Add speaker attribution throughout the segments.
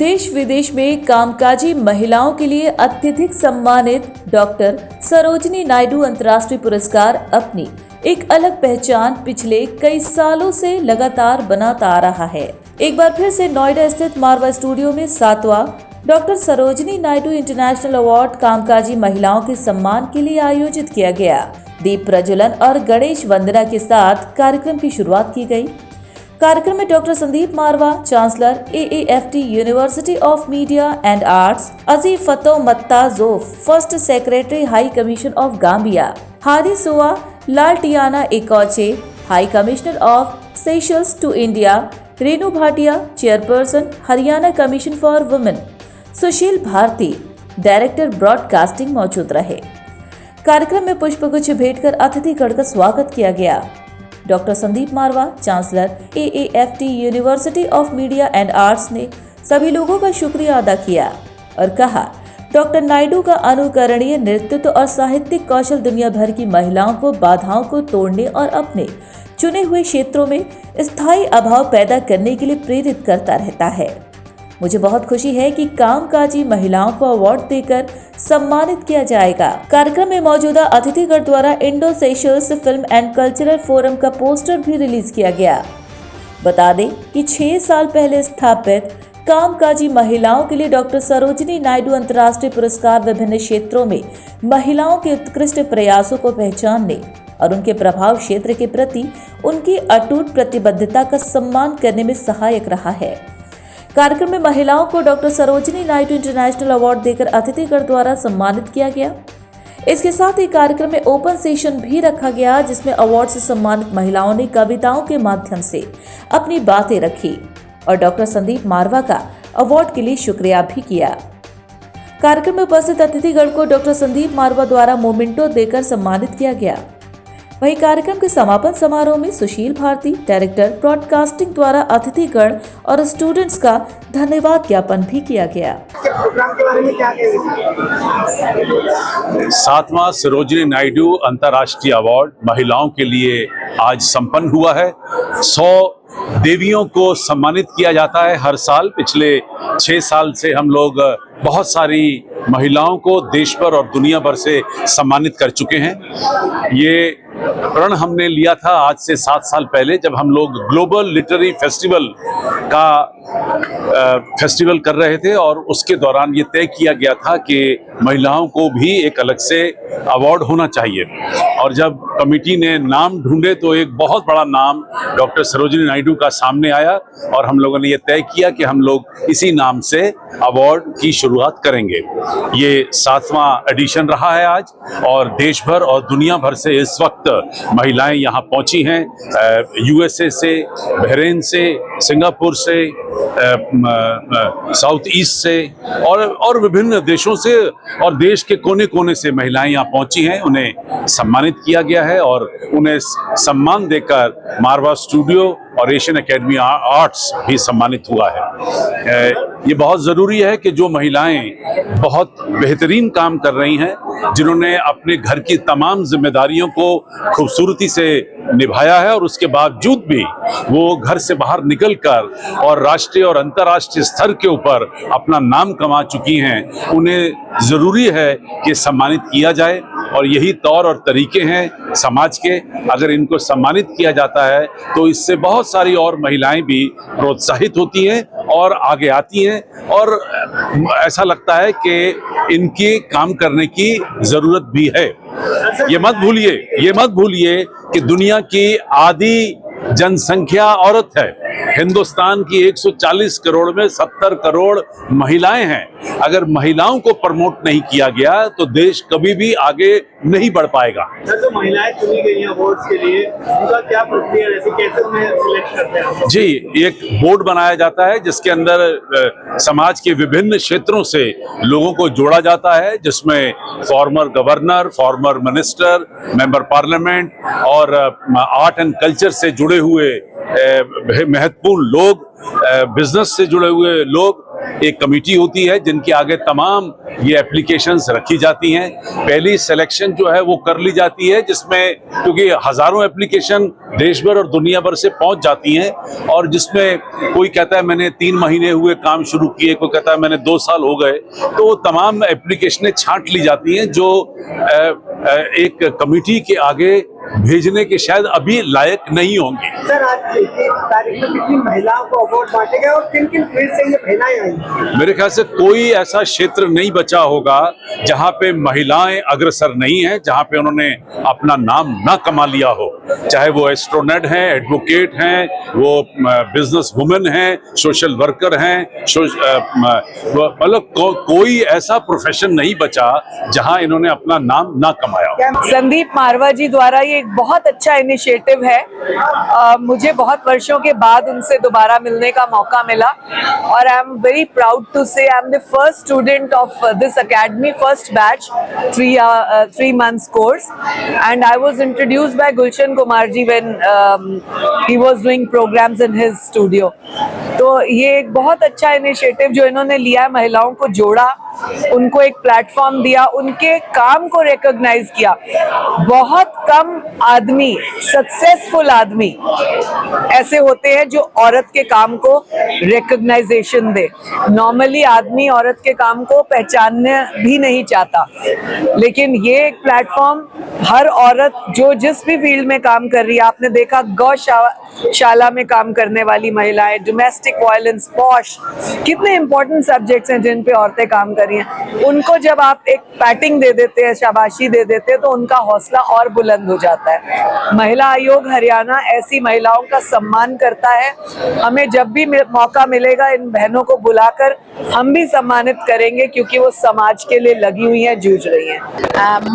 Speaker 1: देश विदेश में कामकाजी महिलाओं के लिए अत्यधिक सम्मानित डॉक्टर सरोजिनी नायडू अंतर्राष्ट्रीय पुरस्कार अपनी एक अलग पहचान पिछले कई सालों से लगातार बनाता आ रहा है। एक बार फिर से नोएडा स्थित मारवा स्टूडियो में 7वां doctor Sarojini Naidu international award कामकाजी महिलाओं के सम्मान के लिए आयोजित किया गया। दीप प्रज्वलन और गणेश वंदना के साथ कार्यक्रम की शुरुआत की गई। कार्यक्रम में doctor Sandeep Marwah, chancellor AAFT university of media and arts, अजी फतो मत्ता जोफ, first secretary high commission of Gambia, हादी सुआ लालटियाना एकोचे, high commissioner of Seychelles to India, Renu Bhatia, chairperson Haryana commission for women, Sushil Bharti, director broadcasting मौजूद रहे। कार्यक्रम में पुष्पगुच्छ भेंटकर अतिथिगण का स्वागत किया गया। Doctor Sandeep Marwah, chancellor AAFT university of media and arts ने सभी लोगों का शुक्रिया अदा किया और कहा, डॉक्टर नायडू का अनुकरणीय नेतृत्व और साहित्यिक कौशल दुनिया भर की महिलाओं को बाधाओं को तोड़ने और अपने चुने हुए क्षेत्रों में स्थायी अभाव पैदा करने के लिए प्रेरित करता रहता है। मुझे बहुत खुशी है कि कामकाजी महिलाओं को अवार्ड देकर सम्मानित किया जाएगा। कार्यक्रम में मौजूदा अतिथिगण द्वारा Indo Seychelles film and cultural forum का पोस्टर भी रिलीज किया गया। बता दें कि 6 साल पहले स्थापित कामकाजी महिलाओं के लिए डॉक्टर सरोजिनी नायडू अंतर्राष्ट्रीय पुरस्कार विभिन्न क्षेत्रों में महिलाओं के उत्कृष्ट प्रयासों को पहचानने और उनके प्रभाव क्षेत्र के प्रति उनकी अटूट प्रतिबद्धता का सम्मान करने में सहायक रहा है। कार्यक्रम में महिलाओं को doctor Sarojini Naidu international award देकर अतिथिगण द्वारा सम्मानित किया गया। इसके साथ ही कार्यक्रम में ओपन सेशन भी रखा गया, जिसमें अवार्ड से सम्मानित महिलाओं ने कविताओं के माध्यम से अपनी बातें रखी और डॉक्टर संदीप मारवा का अवार्ड के लिए शुक्रिया भी किया। कार्यक्रम में उपस्थित अतिथिगण को डॉक्टर संदीप मारवा द्वारा मोमेंटो देकर सम्मानित किया गया। वहीं कार्यक्रम के समापन समारोह में सुशील भारती, डायरेक्टर ब्रॉडकास्टिंग द्वारा अतिथिगण और स्टूडेंट्स का धन्यवाद ज्ञापन भी किया गया।
Speaker 2: प्रोग्राम के बारे में क्या कहेंगे?
Speaker 3: 7वां सरोजिनी नायडू अंतर्राष्ट्रीय अवार्ड महिलाओं के लिए आज संपन्न हुआ है। 100 देवियों को सम्मानित किया जाता है हर साल। पिछले 6 साल से हम लोग बहुत सारी महिलाओं को देश भर और दुनिया भर से सम्मानित कर चुके हैं। ये प्रण हमने लिया था आज से 7 साल पहले, जब हम लोग ग्लोबल लिटरेरी फेस्टिवल कर रहे थे और उसके दौरान ये तय किया गया था कि महिलाओं को भी एक अलग से अवार्ड होना चाहिए। और जब कमेटी ने नाम ढूंढे तो एक बहुत बड़ा नाम डॉक्टर सरोजिनी नायडू का सामने आया और हम लोगों ने ये तय किया कि हम लोग इसी नाम से अवार्ड की शुरुआत करेंगे। ये 7वां एडिशन रहा है आज और देश भर और दुनिया भर से इस वक्त महिलाएं यहाँ पहुंची हैं। USA से, बहरीन से, सिंगापुर से, साउथ ईस्ट से और विभिन्न देशों से और देश के कोने कोने से महिलाएं यहाँ पहुंची हैं। उन्हें सम्मानित किया गया है और उन्हें सम्मान देकर मारवा स्टूडियो और एशियन एकेडमी आर्ट्स भी सम्मानित हुआ है। ये बहुत ज़रूरी है कि जो महिलाएं बहुत बेहतरीन काम कर रही हैं, जिन्होंने अपने घर की तमाम जिम्मेदारियों को खूबसूरती से निभाया है और उसके बावजूद भी वो घर से बाहर निकलकर और राष्ट्रीय और अंतर्राष्ट्रीय स्तर के ऊपर अपना नाम कमा चुकी हैं, उन्हें ज़रूरी है कि सम्मानित किया जाए। और यही तौर और तरीके हैं समाज के। अगर इनको सम्मानित किया जाता है तो इससे बहुत सारी और महिलाएं भी प्रोत्साहित होती हैं और आगे आती हैं और ऐसा लगता है कि इनके काम करने की जरूरत भी है। ये मत भूलिए कि दुनिया की आधी जनसंख्या औरत है। हिंदुस्तान की 140 करोड़ में 70 करोड़ महिलाएं हैं। अगर महिलाओं को प्रमोट नहीं किया गया तो देश कभी भी आगे नहीं बढ़ पाएगा।
Speaker 2: तो महिलाएं चुनी गई हैं अवार्ड्स के लिए, उनका क्या प्रक्रिया है, कैसे उन्हें सिलेक्ट करते हैं?
Speaker 3: जी, एक बोर्ड बनाया जाता है जिसके अंदर समाज के विभिन्न क्षेत्रों से लोगों को जोड़ा जाता है, जिसमें former governor, former minister, member parliament और आर्ट एंड कल्चर से जुड़े हुए महत्वपूर्ण लोग, बिजनेस से जुड़े हुए लोग, एक कमेटी होती है जिनके आगे तमाम ये एप्लीकेशंस रखी जाती हैं। पहली सिलेक्शन जो है वो कर ली जाती है, जिसमें क्योंकि हजारों एप्लीकेशन देश भर और दुनिया भर से पहुंच जाती हैं, और जिसमें कोई कहता है मैंने 3 महीने हुए काम शुरू किए, कोई कहता है मैंने 2 साल हो गए, तो वो तमाम एप्लीकेशनें छांट ली जाती हैं जो एक कमेटी के आगे भेजने के शायद अभी लायक नहीं होंगे।
Speaker 2: सर, आज की तारीख में कितनी महिलाओं को अवार्ड बांटे गए और किन किन फील्ड से ये महिलाएं आई?
Speaker 3: मेरे ख्याल से कोई ऐसा क्षेत्र नहीं बचा होगा जहां पे महिलाएं अग्रसर नहीं हैं, जहां पे उन्होंने अपना नाम ना कमा लिया हो। चाहे वो एस्ट्रोनॉट हैं, एडवोकेट हैं, वो बिजनेस वुमेन हैं, सोशल वर्कर हैं, मतलब कोई ऐसा प्रोफेशन नहीं बचा जहां इन्होंने अपना नाम ना कमाया हो।
Speaker 4: संदीप मारवा जी द्वारा ये एक बहुत अच्छा इनिशिएटिव है। मुझे बहुत वर्षों के बाद उनसे दोबारा मिलने का मौका मिला, और I am very proud to say I am the first student of this academy, first batch, 3 months course, and I was introduced by Gulshan Kumar ji when he was doing programs in his studio. तो ये एक बहुत अच्छा initiative जो इन्होंने लिया, महिलाओं को जोड़ा, उनको एक प्लेटफॉर्म दिया, उनके काम को रिकॉग्नाइज किया। बहुत कम आदमी, सक्सेसफुल आदमी ऐसे होते हैं जो औरत के काम को रिकॉग्नाइजेशन दे। नॉर्मली आदमी औरत के काम को पहचानने भी नहीं चाहता, लेकिन ये एक प्लेटफॉर्म, हर औरत जो जिस भी फील्ड में काम कर रही है, आपने देखा गौशाला में काम करने वाली महिलाएं, डोमेस्टिक वायलेंस, पॉश, कितने इंपॉर्टेंट सब्जेक्ट्स हैं जिन पे औरतें काम कर रही हैं। उनको जब आप एक पैटिंग दे देते हैं, शाबाशी दे देते हैं, तो उनका हौसला और बुलंद हो जाता है। महिला आयोग हरियाणा ऐसी महिलाओं का सम्मान करता है। हमें जब भी मौका मिलेगा इन बहनों को बुलाकर हम भी सम्मानित करेंगे, क्योंकि वो समाज के लिए लगी हुई हैं, जूझ रही हैं।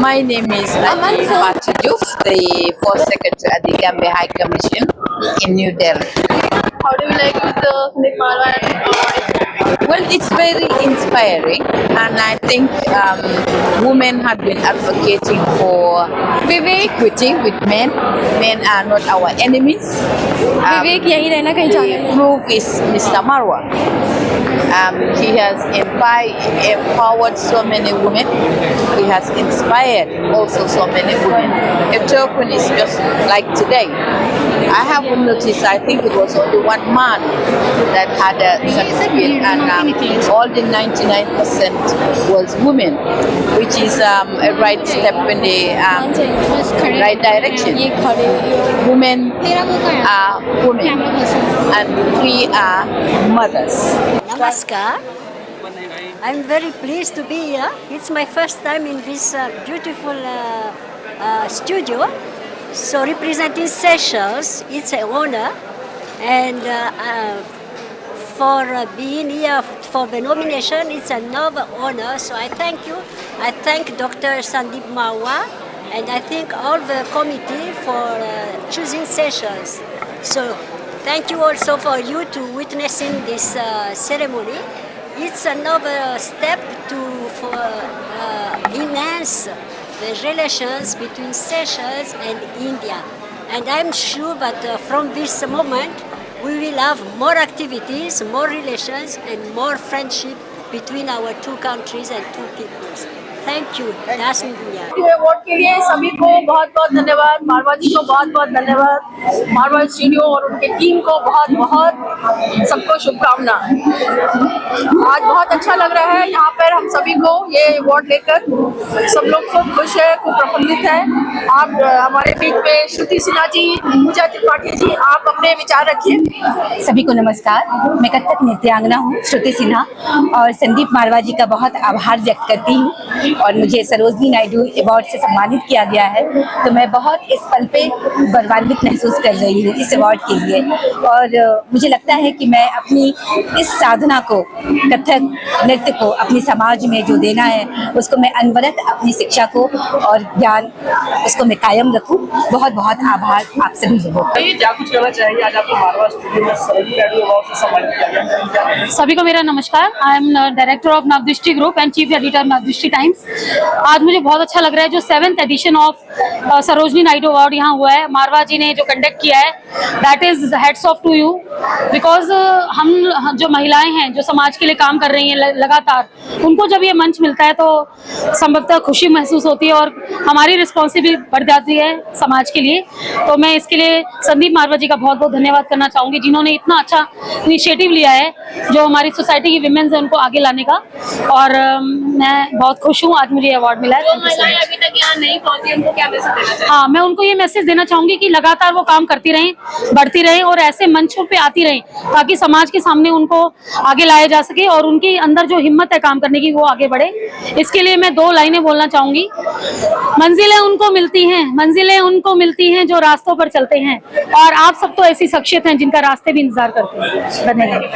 Speaker 5: My name is Najib Fatidjouf, the Fourth Secretary at the Gambia High Commission in New Delhi.
Speaker 6: How do you like the Sandeep Marwa?
Speaker 5: Well, it's very inspiring, and I think women have been advocating for equity with men. Men are not our enemies.
Speaker 6: विवेक यही रहना कहीं जाना
Speaker 5: The proof is Mr. Marwa. He has empowered so many women. He has inspired also so many women. Ethiopian is just like today. I have noticed, I think it was only one man that had a certificate, and all the 99% was women, which is a right step in the right direction. Women are women, and we are mothers.
Speaker 7: Namaskar. I'm very pleased to be here. It's my first time in this beautiful studio. So representing Seychelles, it's an honor. And for being here for the nomination, it's another honor. So I thank you. I thank Dr. Sandeep Marwa, and I thank all the committee for choosing Seychelles. So thank you also for you to witnessing this ceremony. It's another step for enhance the relations between Seychelles and India. And I'm sure that from this moment, we will have more activities, more relations, and more friendship between our two countries and two peoples. Thank you. That's India.
Speaker 6: Award के लिए सभी को बहुत बहुत धन्यवाद। मारवा जी को बहुत बहुत धन्यवाद। मारवा स्टूडियो और उनके टीम को बहुत बहुत सबको शुभकामना। आज बहुत अच्छा लग रहा है यहाँ पर हम सभी को ये अवार्ड लेकर। सब लोग खूब खुश है, खूब प्रफुल्लित है। आप हमारे बीच में श्रुति सिन्हा जी, पूजा त्रिपाठी जी, आप अपने विचार रखिए।
Speaker 8: सभी को नमस्कार। मैं कथक नृत्यांगना हूँ श्रुति सिन्हा, और संदीप मारवा जी का बहुत आभार व्यक्त करती हूँ, और मुझे सरोजनी नायडू अवार्ड से सम्मानित किया गया है। तो मैं बहुत इस पल पे गौरवान्वित महसूस कर रही हूँ इस अवार्ड के लिए, और मुझे लगता लगता है कि मैं अपनी इस साधना को, कथक नृत्य को अपनी समाज में जो देना है उसको मैं अनवरत अपनी शिक्षा को और ज्ञान उसको मैं कायम रखूं। बहुत बहुत आभार आप सभी लोगों का।
Speaker 2: क्या कुछ कहना चाहेंगे? आज आपको मारवाड़ स्टूडियो में सरोजिनी नायडू अवार्ड से सम्मानित किया गया।
Speaker 9: सभी को मेरा नमस्कार। I am director of Navdrishti group and chief editor Navdrishti times. आज मुझे बहुत अच्छा लग रहा है जो 7th edition of Sarojini Naidu award यहाँ हुआ है, मारवा जी ने जो कंडक्ट किया है, that is heads off to you, because हम जो महिलाएं हैं जो समाज के लिए काम कर रही हैं लगातार, उनको जब ये मंच मिलता है तो संभवतः खुशी महसूस होती है और हमारी रिस्पॉन्सिबिलिटी बढ़ जाती है समाज के लिए। तो मैं इसके लिए संदीप मारवा जी का बहुत बहुत धन्यवाद करना चाहूँगी, जिन्होंने इतना अच्छा इनिशिएटिव लिया है जो हमारी सोसाइटी की विमेन्स है उनको आगे लाने का, और मैं बहुत खुश हूँ आज मुझे अवार्ड मिला है।
Speaker 6: जो महिलाएं अभी तक यहाँ नहीं पहुंची उनको क्या मैसेज देना चाहिए?
Speaker 9: हाँ, मैं उनको ये मैसेज देना चाहूंगी कि लगातार वो काम करती रहें, बढ़ती रहें और ऐसे मंचों पे आती रहें ताकि समाज के सामने उनको आगे लाया जा सके और उनके अंदर जो हिम्मत है काम करने की वो आगे बढ़े। इसके लिए मैं 2 लाइनें बोलना चाहूंगी। मंजिलें उनको मिलती हैं जो रास्तों पर चलते हैं, और आप सब तो ऐसी शख्सियत हैं जिनका रास्ते भी इंतजार करते हैं। धन्यवाद।